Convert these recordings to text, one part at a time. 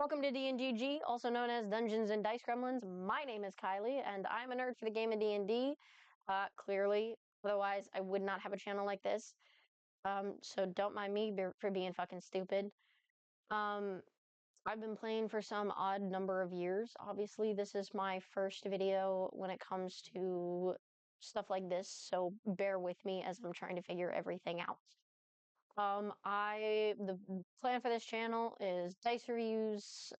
Welcome to D&DG, also known as Dungeons and Dice Gremlins. My name is Kylie, and I'm a nerd for the game of D&D. Clearly, otherwise I would not have a channel like this. So don't mind me for being fucking stupid. I've been playing for some odd number of years. Obviously, this is my first video when it comes to stuff like this, so bear with me as I'm trying to figure everything out. The plan for this channel is dice reviews,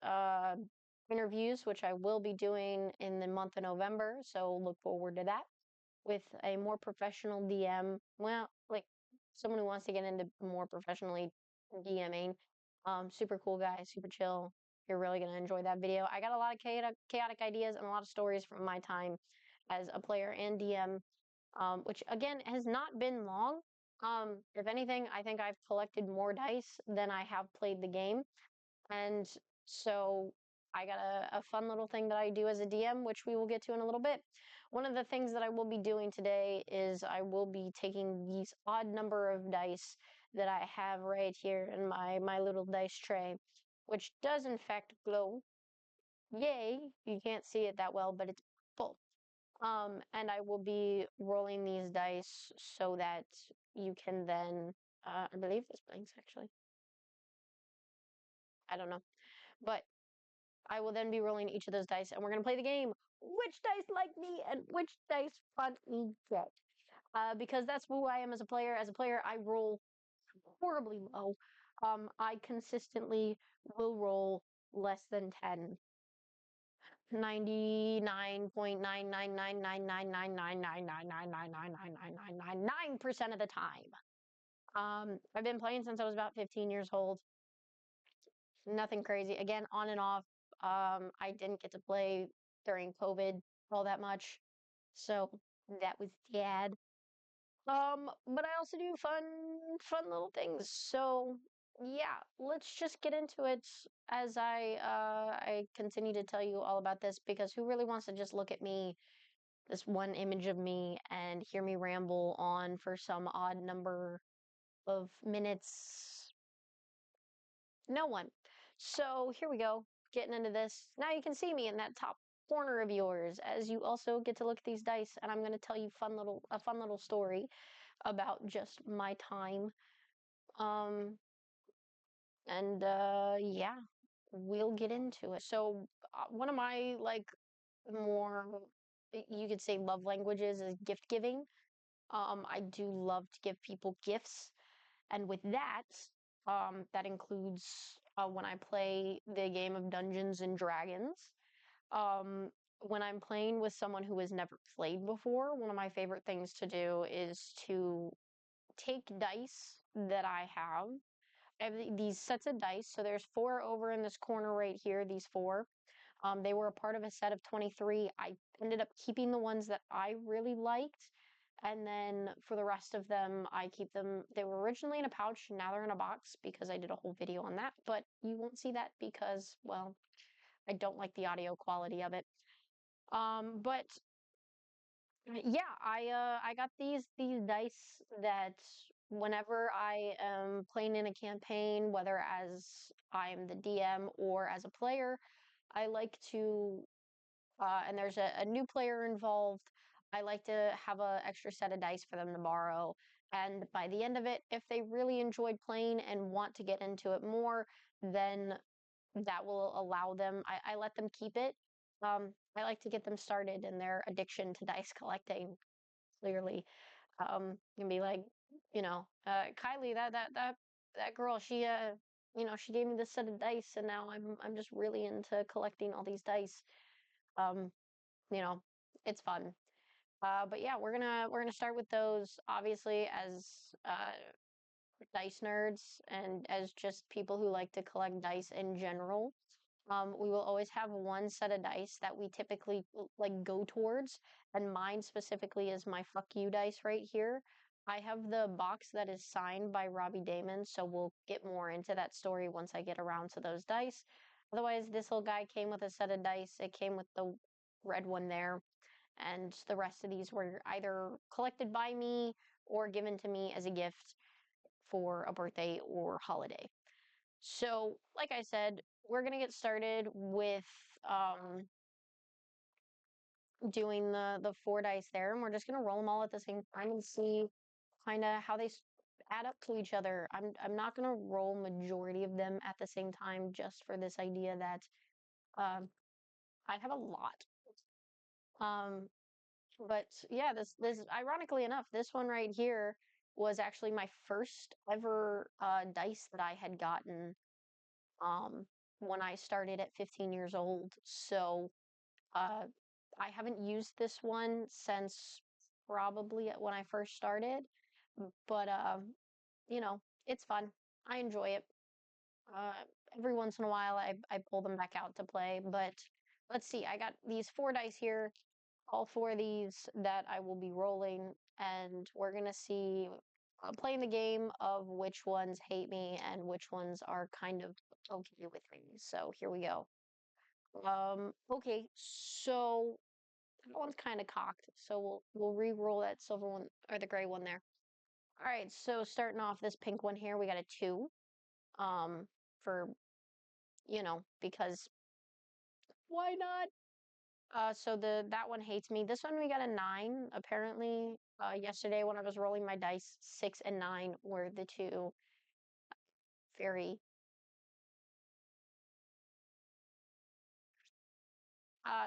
interviews, which I will be doing in the month of November, so look forward to that, with a more professional DM, well, like, someone who wants to get into more professionally DMing. Super cool guy, super chill. You're really gonna enjoy that video. I got a lot of chaotic ideas and a lot of stories from my time as a player and DM, which again has not been long. If anything, I think I've collected more dice than I have played the game. And so I got a fun little thing that I do as a DM, which we will get to in a little bit. One of the things that I will be doing today is I will be taking these odd number of dice that I have right here in my little dice tray, which does in fact glow. Yay! You can't see it that well, but it's full. And I will be rolling these dice so that you can then, I believe this blinks actually. I don't know. But I will then be rolling each of those dice and we're going to play the game. Which dice like me and which dice fun me get? Because that's who I am as a player. As a player, I roll horribly low. I consistently will roll less than 10. 99.999999999999999% of the time. I've been playing since I was about 15 years old. Nothing crazy. Again, on and off. I didn't get to play during COVID all that much, so that was sad. But I also do fun little things. So yeah, let's just get into it as I continue to tell you all about this, because who really wants to just look at me, this one image of me, and hear me ramble on for some odd number of minutes? No one. So here we go, getting into this. Now you can see me in that top corner of yours as you also get to look at these dice, and I'm going to tell you a fun little story about just my time. Yeah, we'll get into it. So one of my more, you could say, love languages is gift giving. I do love to give people gifts, and with that, that includes when I play the game of Dungeons and Dragons. Um, when I'm playing with someone who has never played before, one of my favorite things to do is to take dice that I have. I have these sets of dice. So there's 4 over in this corner right here, these 4. They were a part of a set of 23. I ended up keeping the ones that I really liked. And then for the rest of them, I keep them. They were originally in a pouch. Now they're in a box because I did a whole video on that. But you won't see that because, well, I don't like the audio quality of it. But yeah, I got these dice that whenever I am playing in a campaign, whether as I'm the DM or as a player, I like to, and there's a new player involved, I like to have an extra set of dice for them to borrow. And by the end of it, if they really enjoyed playing and want to get into it more, then that will allow them, I let them keep it. I like to get them started in their addiction to dice collecting, clearly. And be like, Kylie, that girl, she gave me this set of dice, and now I'm just really into collecting all these dice. Um, you know, it's fun. But yeah, we're gonna start with those, obviously, as dice nerds and as just people who like to collect dice in general. We will always have one set of dice that we typically like go towards, and mine specifically is my fuck you dice right here. I have the box that is signed by Robbie Damon, so we'll get more into that story once I get around to those dice. Otherwise, this little guy came with a set of dice. It came with the red one there, and the rest of these were either collected by me or given to me as a gift for a birthday or holiday. So, like I said, we're gonna get started with doing the four dice there, and we're just gonna roll them all at the same time and see kind of how they add up to each other. I'm not gonna roll majority of them at the same time just for this idea that um, I have a lot. But yeah, this ironically enough, this one right here was actually my first ever dice that I had gotten um, when I started at 15 years old. So uh, I haven't used this one since probably when I first started, but you know, it's fun. I enjoy it. Uh, every once in a while, I pull them back out to play. But let's see, I got these four dice here, all four of these that I will be rolling, and we're gonna see playing the game of which ones hate me and which ones are kind of okay with me. So here we go. Okay, so that one's kind of cocked, so we'll re-roll that silver one or the gray one there. All right, so starting off this pink one here, we got a 2. For because why not? So that one hates me. This one we got a 9. Apparently, yesterday when I was rolling my dice, 6 and 9 were the two very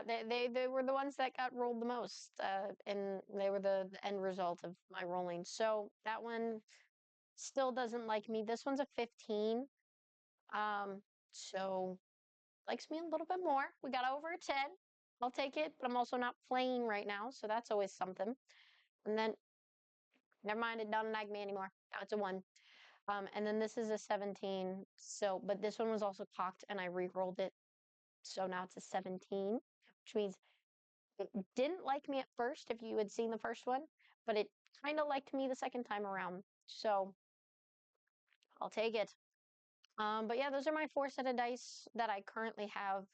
they were the ones that got rolled the most, and they were the end result of my rolling. So that one still doesn't like me. This one's a 15. Um, so likes me a little bit more. We got over a 10. I'll take it, but I'm also not playing right now, so that's always something. And then, never mind, it doesn't like me anymore. Now it's a 1. And then this is a 17. So, but this one was also cocked, and I re-rolled it. So now it's a 17, which means it didn't like me at first if you had seen the first one, but it kind of liked me the second time around. So I'll take it. But yeah, those are my 4 set of dice that I currently have.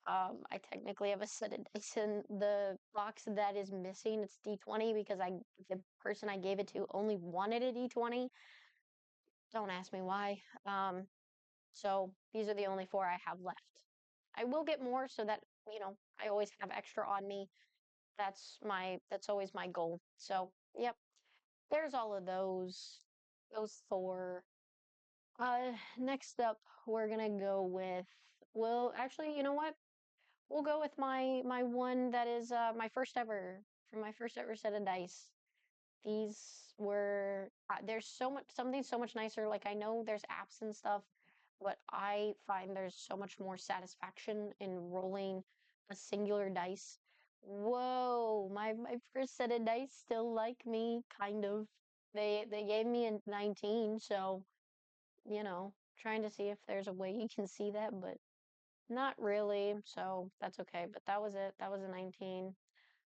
I technically have a set of dice in the box that is missing. It's D20 because the person I gave it to only wanted a D20. Don't ask me why. So these are the only 4 I have left. I will get more so that, I always have extra on me. That's always my goal. So, yep. There's all of those 4. Next up, we're gonna go with, well, actually, you know what? We'll go with my one that is my first ever from my first ever set of dice. These were there's so much something so much nicer. Like I know there's apps and stuff, but I find there's so much more satisfaction in rolling a singular dice. Whoa, my first set of dice still like me, kind of. They gave me a 19, so trying to see if there's a way you can see that, but not really, so that's okay. But that was it. That was a 19.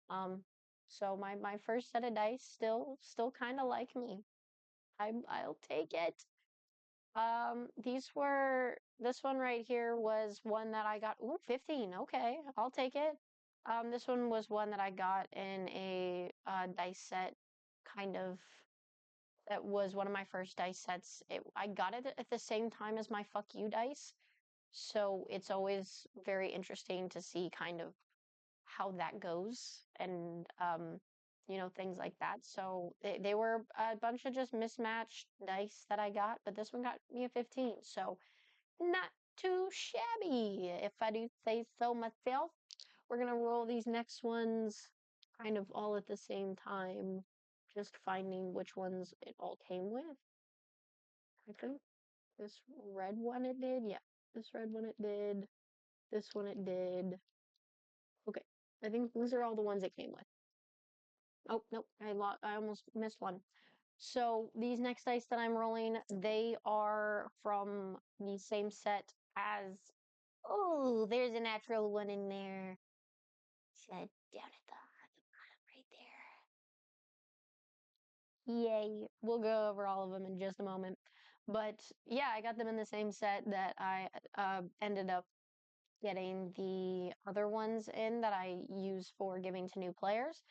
Um, so my first set of dice still kind of like me. I'll take it. This one right here was one that I got. Ooh, 15. Okay, I'll take it. This one was one that I got in a dice set, kind of. That was one of my first dice sets. I got it at the same time as my fuck you dice. So it's always very interesting to see kind of how that goes and things like that. So they were a bunch of just mismatched dice that I got, but this one got me a 15. So not too shabby, if I do say so myself. We're gonna roll these next ones kind of all at the same time, just finding which ones it all came with. I think this red one it did. Yeah, this red one it did. This one it did. Okay, I think these are all the ones it came with. Oh, nope, I almost missed one. So these next dice that I'm rolling, they are from the same set as, oh, there's a natural one in there. Set down at the bottom right there. Yay. We'll go over all of them in just a moment. But yeah, I got them in the same set that I ended up getting the other ones in that I use for giving to new players.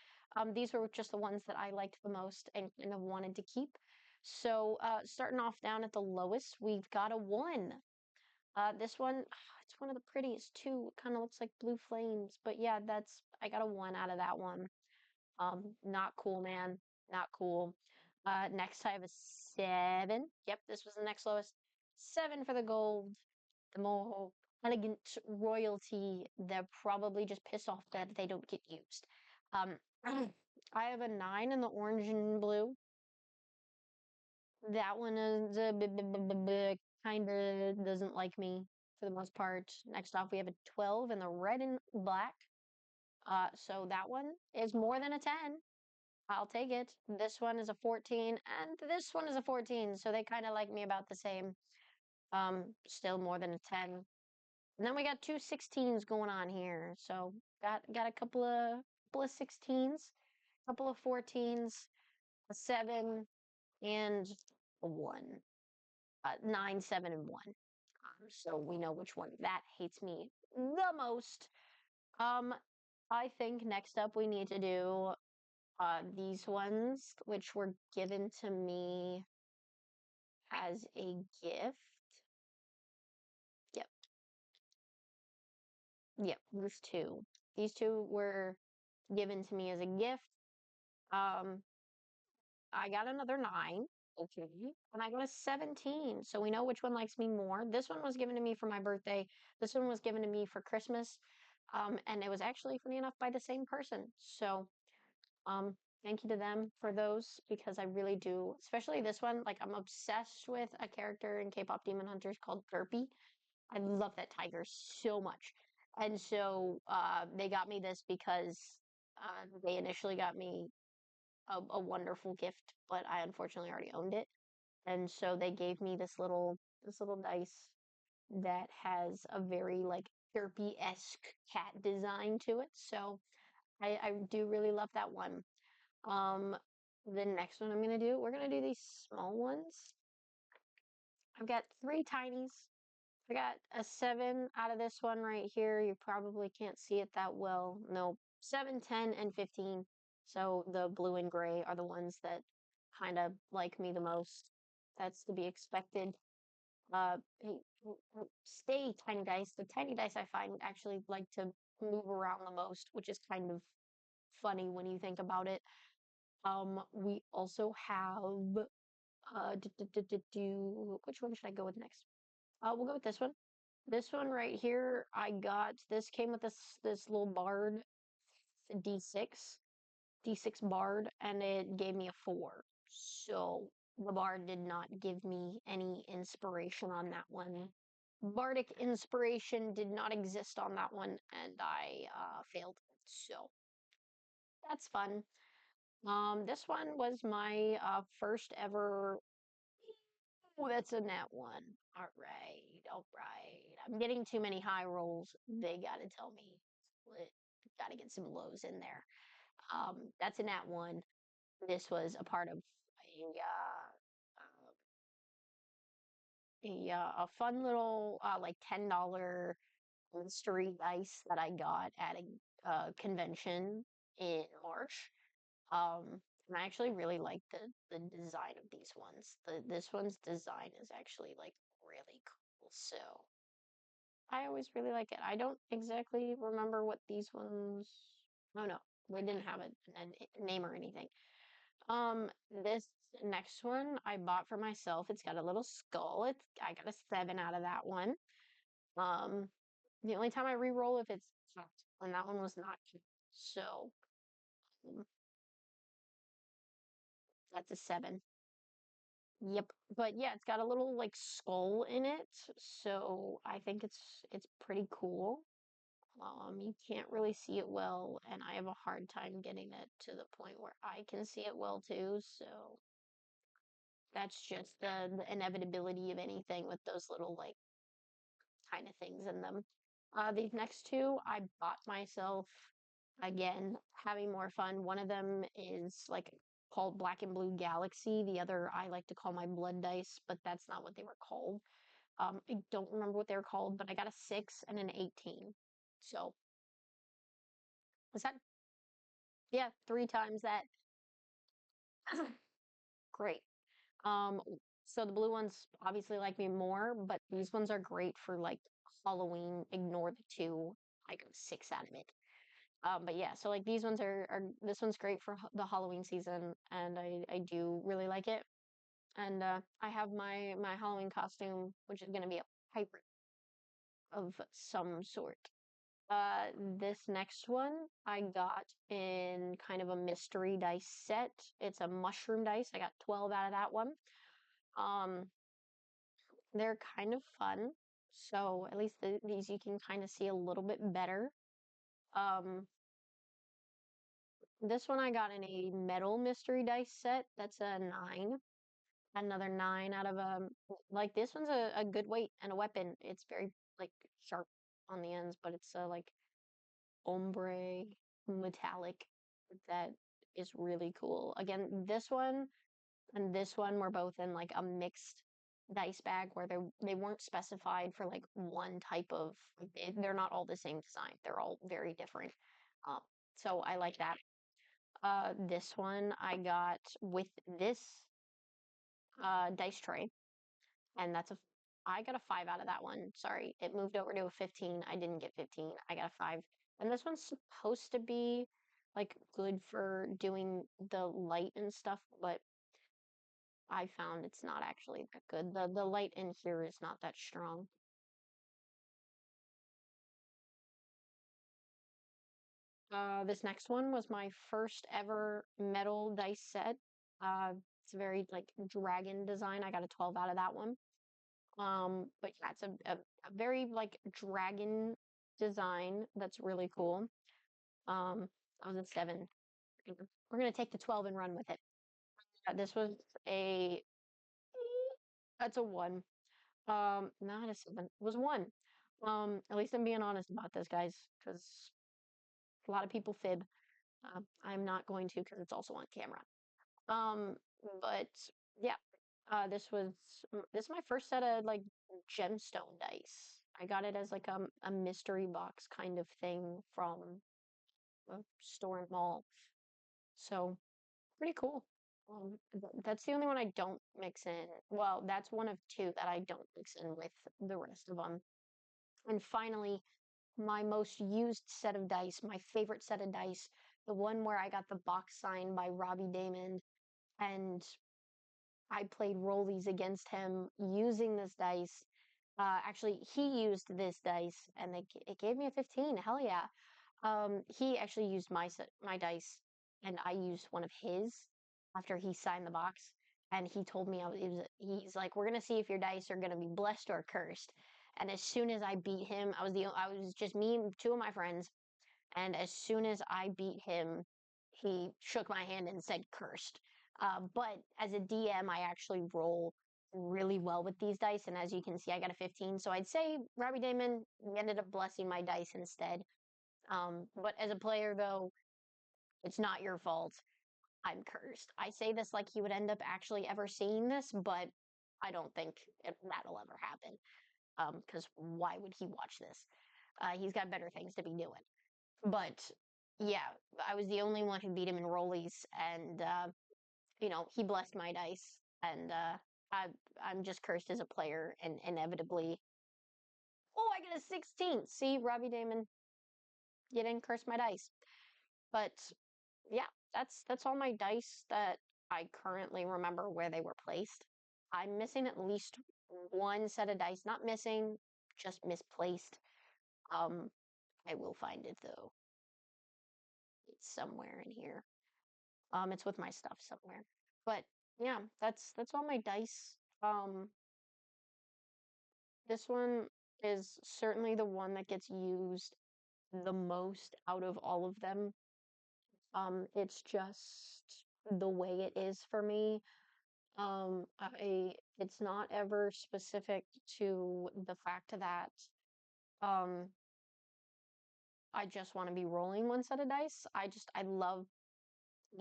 These were just the ones that I liked the most and kind of wanted to keep. So starting off down at the lowest, we've got a 1. This one, it's one of the prettiest too. It kind of looks like blue flames, but yeah, I got a 1 out of that one. Not cool, man. Not cool. Next I have a 7. Yep, this was the next lowest. 7 for the gold. The more elegant royalty. They're probably just pissed off that they don't get used. I have a 9 in the orange and blue. That one is kind of doesn't like me for the most part. Next off, we have a 12 in the red and black. So that one is more than a 10. I'll take it. This one is a 14, and this one is a 14, so they kind of like me about the same. Still more than a 10. And then we got two 16s going on here. So got a couple of 16s, couple of 14s, a 7, and a 1. 9, 7, and 1. So we know which one that hates me the most. Um, I think next up we need to do these ones, which were given to me as a gift. Yep, yep, these two. These two were given to me as a gift. Um, I got another 9. Okay. And I got a 17. So we know which one likes me more. This one was given to me for my birthday. This one was given to me for Christmas. And it was actually, funny enough, by the same person. So, um, thank you to them for those because I really do, especially this one. Like, I'm obsessed with a character in K-pop Demon Hunters called Derpy. I love that tiger so much. And so, they got me this because, they initially got me a wonderful gift, but I unfortunately already owned it. And so they gave me this little dice that has a very like derpy-esque cat design to it. So I do really love that one. Um, the next one we're gonna do these small ones. I've got 3 tinies. I got a 7 out of this one right here. You probably can't see it that well. No, 7, 10, and 15. So the blue and gray are the ones that kind of like me the most. That's to be expected. Hey, stay tiny dice. The tiny dice I find actually like to move around the most, which is kind of funny when you think about it. We also have which one should I go with next? We'll go with this one. This one right here, this came with this little bard, D6, D6 bard, and it gave me a 4. So the bard did not give me any inspiration on that one. Bardic inspiration did not exist on that one, and I failed. So that's fun. This one was my first ever. Oh, that's a nat 1. All right, all right. I'm getting too many high rolls. They gotta tell me. Gotta get some lows in there. That's a nat 1. This was a part of a fun little like $10 mystery dice that I got at a convention in March. And I actually really like the design of these ones. This one's design is actually like really cool. So I always really like it. I don't exactly remember what these ones. Oh no, they didn't have a name or anything. This next one I bought for myself. It's got a little skull. I got a 7 out of that one. Um, the only time I re-roll if it's capped, and that one was not capped. So um, that's a 7. Yep. But yeah, it's got a little like skull in it, so I think it's pretty cool. You can't really see it well, and I have a hard time getting it to the point where I can see it well too, so that's just the inevitability of anything with those little like kind of things in them. These next two I bought myself again, having more fun. One of them is like called Black and Blue Galaxy. The other I like to call my blood dice, but that's not what they were called. I don't remember what they were called, but I got a 6 and an 18. So was that yeah, 3 times that. Great. Um, So the blue ones obviously like me more, but these ones are great for like Halloween. Ignore the two. I got six out of it. But yeah, so like these ones are this one's great for the Halloween season, and I do really like it. And I have my Halloween costume, which is gonna be a pirate of some sort. This next one I got in kind of a mystery dice set. It's a mushroom dice. I got 12 out of that one. Um, they're kind of fun. So at least these you can kind of see a little bit better. Um, this one I got in a metal mystery dice set. That's a 9. Another 9 out of like this one's a good weight and a weapon. It's very like sharp on the ends, but it's like ombre metallic that is really cool. Again, this one and this one were both in like a mixed dice bag where they weren't specified for like one type of they're not all the same design. They're all very different. Um, so I like that. This one I got with this dice tray, and I got a 5 out of that one. Sorry, it moved over to a 15. I didn't get 15. I got a 5. And this one's supposed to be like good for doing the light and stuff, but I found it's not actually that good. The light in here is not that strong. This next one was my first ever metal dice set. It's a very like dragon design. I got a 12 out of that one. But yeah, it's a very like dragon design that's really cool. I was at 7. We're gonna take the 12 and run with it. This was a that's a 1. Not a 7. It was 1. At least I'm being honest about this, guys, because a lot of people fib. I'm not going to because it's also on camera. Um, but yeah, this is my first set of like gemstone dice. I got it as like a mystery box kind of thing from a store and mall. So pretty cool. That's the only one I don't mix in. Well, that's one of two that I don't mix in with the rest of them. And finally, my most used set of dice, my favorite set of dice, the one where I got the box signed by Robbie Damon, and I played rollies against him using this dice. Actually, he used this dice, and it gave me a 15. Hell yeah! He actually used my dice, and I used one of his after he signed the box. And he told me he's like, we're gonna see if your dice are gonna be blessed or cursed. And as soon as I beat him, I was just me and two of my friends. And as soon as I beat him, he shook my hand and said cursed. But as a DM, I actually roll really well with these dice. And as you can see, I got a 15. So I'd say Robbie Damon ended up blessing my dice instead. But as a player, though, it's not your fault. I'm cursed. I say this like he would end up actually ever seeing this, but I don't think that'll ever happen. Because why would he watch this? He's got better things to be doing. But yeah, I was the only one who beat him in rollies, and he blessed my dice, and I I'm just cursed as a player, and inevitably, oh, I get a 16. See, Robbie Damon, you didn't curse my dice. But yeah, that's all my dice that I currently remember where they were placed. I'm missing at least one set of dice. Not missing, just misplaced. Um, I will find it though. It's somewhere in here. It's with my stuff somewhere. But yeah, that's all my dice. This one is certainly the one that gets used the most out of all of them. It's just the way it is for me. It's not ever specific to the fact that um I just want to be rolling one set of dice. I love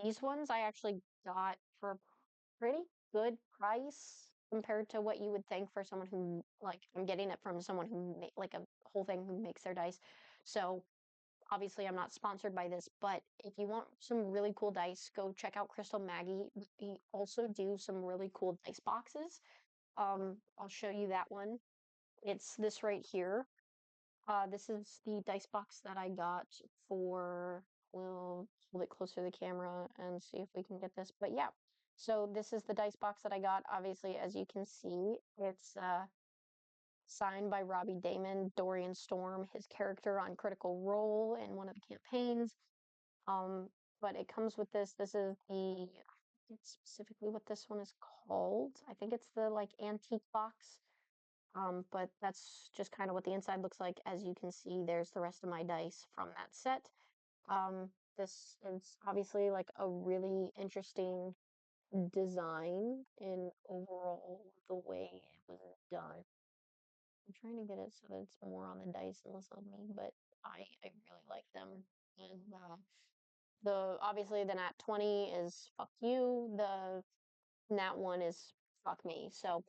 these ones. I actually got for a pretty good price compared to what you would think for someone who like I'm getting it from someone who like a whole thing who makes their dice. So Obviously, I'm not sponsored by this, but if you want some really cool dice, go check out Crystal Maggie. We also do some really cool dice boxes. I'll show you that one. It's this right here. This is the dice box that I got for, we'll hold it closer to the camera and see if we can get this. But yeah, so this is the dice box that I got. Obviously, as you can see, it's signed by Robbie Damon, Dorian Storm, his character on Critical Role in one of the campaigns. Um, but it comes with this. This is the, it's specifically what this one is called. I think it's the like antique box. But that's just kind of what the inside looks like. As you can see, there's the rest of my dice from that set. This is obviously like a really interesting design in overall the way it was done. I'm trying to get it so that it's more on the dice and less on me, but I really like them. And the obviously the nat 20 is fuck you. The nat one is fuck me. So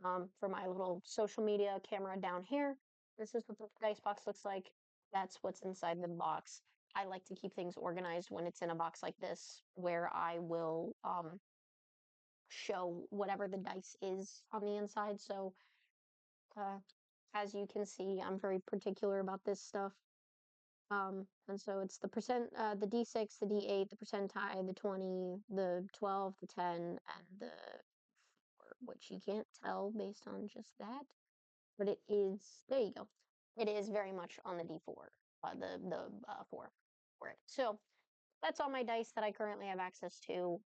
for my little social media camera down here, this is what the dice box looks like. That's what's inside the box. I like to keep things organized when it's in a box like this, where I will show whatever the dice is on the inside. So uh, as you can see, I'm very particular about this stuff. And so it's the percent, the D6, the D8, the percentile, the 20, the 12, the 10, and the 4, which you can't tell based on just that. But it is, there you go. It is very much on the D4, the 4 for it. So that's all my dice that I currently have access to.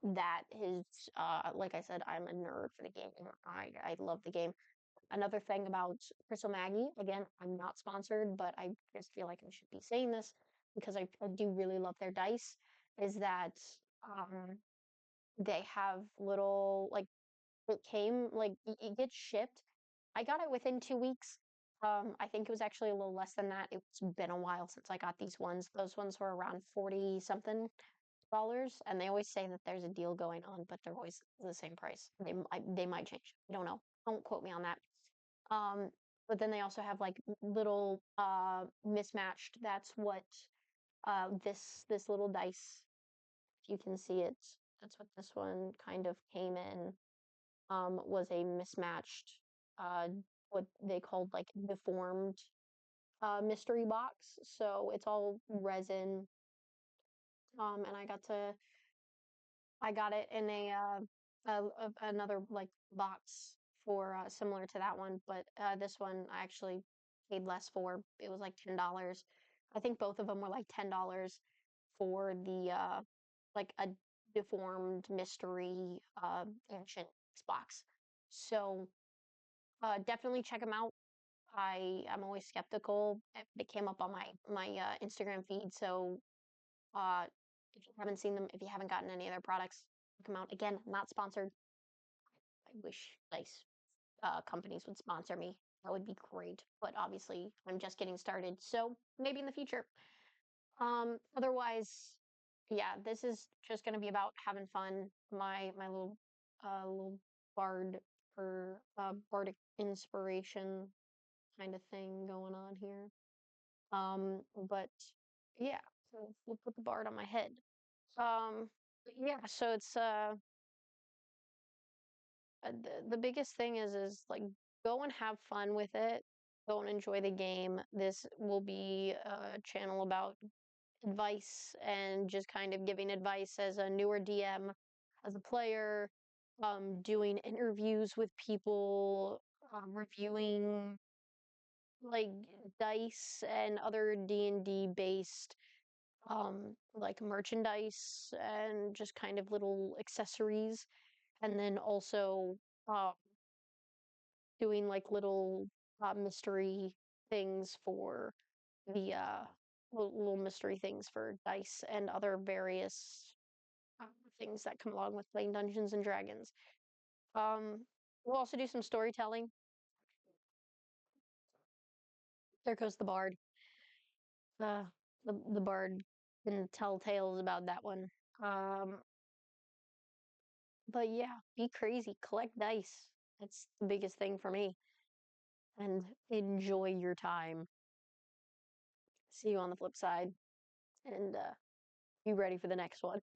That is, like I said, I'm a nerd for the game. I love the game. Another thing about Crystal Maggie, again, I'm not sponsored, but I just feel like I should be saying this because I do really love their dice, is that um, they have little, like, it came, like, it gets shipped. I got it within 2 weeks. I think it was actually a little less than that. It's been a while since I got these ones. Those ones were around 40 something dollars, and they always say that there's a deal going on, but they're always the same price. They might change. I don't know. Don't quote me on that. Um, but then they also have like little mismatched. That's what this little dice, if you can see it, that's what this one kind of came in. Was a mismatched, uh, what they called like deformed mystery box. So it's all resin. And I got it in another like box for similar to that one, but this one I actually paid less for. It was like $10. I think both of them were like $10 for the like a deformed mystery ancient box. So definitely check them out. I'm always skeptical. It came up on my Instagram feed, so uh, if you haven't seen them, if you haven't gotten any of their products, come out. Again, not sponsored. I wish nice companies would sponsor me. That would be great. But obviously, I'm just getting started. So maybe in the future. Otherwise, yeah, this is just going to be about having fun. My little bard or bardic inspiration kind of thing going on here. But yeah, so we'll put the bard on my head. Yeah, so it's the biggest thing is like go and have fun with it. Go and enjoy the game. This will be a channel about advice and just kind of giving advice as a newer DM, as a player, doing interviews with people, reviewing like dice and other D&D based like merchandise and just kind of little accessories, and then also uh, doing like little mystery things for the little mystery things for dice and other various uh, things that come along with playing Dungeons and Dragons. Um, we'll also do some storytelling. There goes the bard. Uh, the bard can tell tales about that one. Um, but yeah, be crazy, collect dice. That's the biggest thing for me. And enjoy your time. See you on the flip side, and be ready for the next one.